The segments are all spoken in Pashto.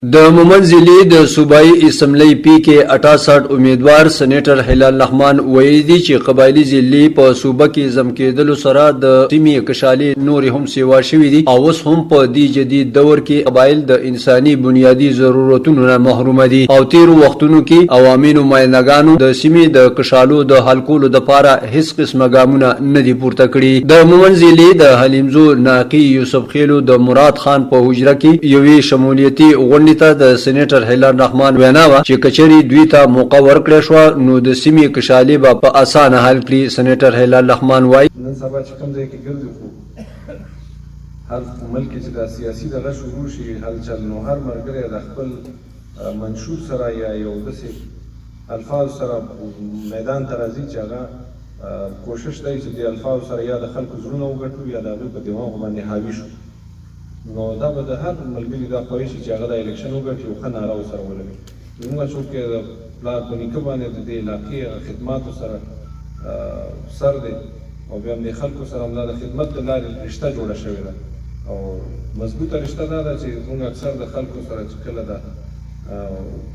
د مومن ضلعې د صوبایي اسمبلی پی کې 68 امیدوار سېنیټر هلال رحمان ویلي دي چې قبایلي ضلعې په صوبه کې ضم کېدلو سره د سیمې کشالي نورې هم سیوا شوي دي او اوس هم په دې جدید دور کې قبایل د انساني بنیادي ضرورتونو نه محروم دي او تیرو وختونو کې عوامي نماینده د سیمې د کشالو د حل کولو دپاره هیڅ قسمه ګامونه نه دي پورته کړي. د مومن ضلعې د حلیمزو ناقي یوسف خیلو د مراد خان په حجره کې یوې شمولیتي غونډې ته د سېنیټر هلال رحمان وینا وه چې کچري دوی ته موقع ورکړې شوه نو د سیمې کشالي به په اسانه حل کړي. سېنیټر هلال رحمان وایي نن سبا چې کوم ځای کې ګرځو خو هر ملک کې چې دا سیاسي دغه شروع شي هلچل نو هر ملګری د خپل منشور سره یا یو داسې الفاظ سره میدان ته راځي چې هغه کوشش دی چې د الفاظ سره یا د خلکو زړونه وګټو یا د هغوی په دماغو باندې حاوي شو. نو دا به د هر ملګري دا خواهش چې هغه د الیکشن وګټي او ښه ناره ورسره ولګوي. زموږ څوک د پلار په نیکه باندې د دې علاقې خدماتو سره سر دی او بیا هم د خلکو سره همدا د خدمت د لارې رشته جوړه شوې ده او مضبوطه رشته دا ده چې زموږ اکثر د خلکو سره چې کله د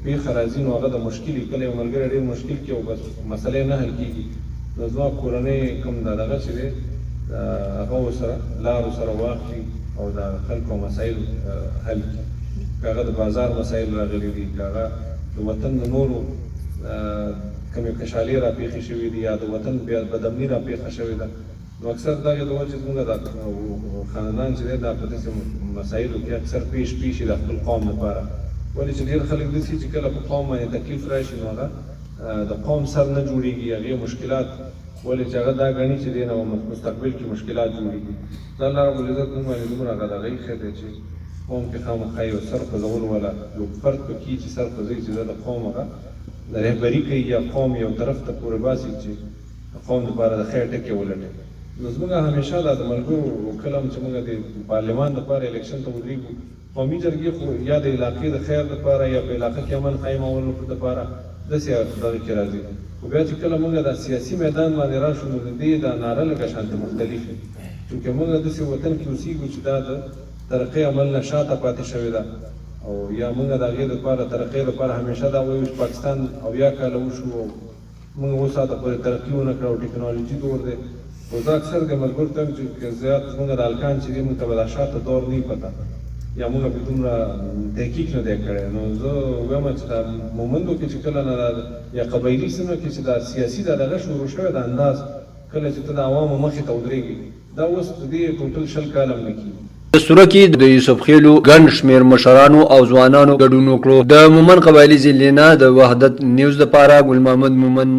پیښه راځي نو هغه د مشکل وي، کله یو ملګری ډېر مشکل کې او بس مسلې نه حل کېږي نو زما کورنۍ کوم دغه چې دی هغه ورسره لارو سره واخلي او د خلکو مسایل حل کړي. که هغه د بازار مسایل راغلي دي، که هغه د وطن د نورو کومې کشالۍ راپېښې شوي دي یا د وطن بیا بدامني راپېښه شوې ده نو اکثر دا د وجې زموږ د خاندان چې دی دا په داسې مسایلو کې اکثر پیش شي د خپل قوم لپاره. ولې چې ډېر خلک داسې چې کله په قوم باندې تکلیف راشي نو هغه د قوم سر نه جوړېږي، هغې مشکلات ولې چې هغه دا ګڼي چې دی نو مستقبل کې مشکلات جوړېږي. دا الله رب العزت موږ باندې دومره هغه دغه ایښی دی چې قوم کې خامخا یو سر خوځول ولا یو فرد پکې چې سر خوځوي چې دا د قوم هغه د رهبري کوي یا قوم یو طرف ته پورې باسي چې د قوم دپاره د خیر ټکې ولټوي. نو زموږ همیشه دا د ملګرو کله هم چې موږ د پارلمان دپاره الیکشن ته ودرېږو قومي جرګې خو یا د علاقې د خیر دپاره یا په علاقه کې امن قایمولو دپاره داسې دغه کې راځي. خو بیا چې کله موږ د سیاسي میدان باندې راشو نو د دې دا ناره لکه شانته مختلف وي، چونکې موږ داسې وطن کې اوسېږو چې دا د ترقۍ عمل نه شاته پاتې شوې ده او یا موږ د هغې دپاره ترقۍ دپاره همیشه دا وایو چې پاکستان 70 کاله وشو او موږ اوس هاته پورې ترقي ونه کړه او ټکنالوژي دور دی. خو زه اکثر د ملګرو ته وایم چې زیات موږ د هلکان چې دي موږ ته به دا شاته دور نه وي پته یا موږ به دومره تحقیق نه دی کړی. نو زه وایم چې دا مومندو کې چې کله نه یا قبایلي سیمه کې چې دا سیاسي دا دغه شروع شوی د انداز کله چې ته د عوامو مخې ته ودرېږي دا اوس د دې ټوټل 20 کاله هم نه کېږي. د سوره کې د یوسف خیلو ګڼ شمېر مشرانو او ځوانانو ګډون وکړو. د مومن قبایلي ضلع نه د وحدت نیوز دپاره ګل محمد مومن.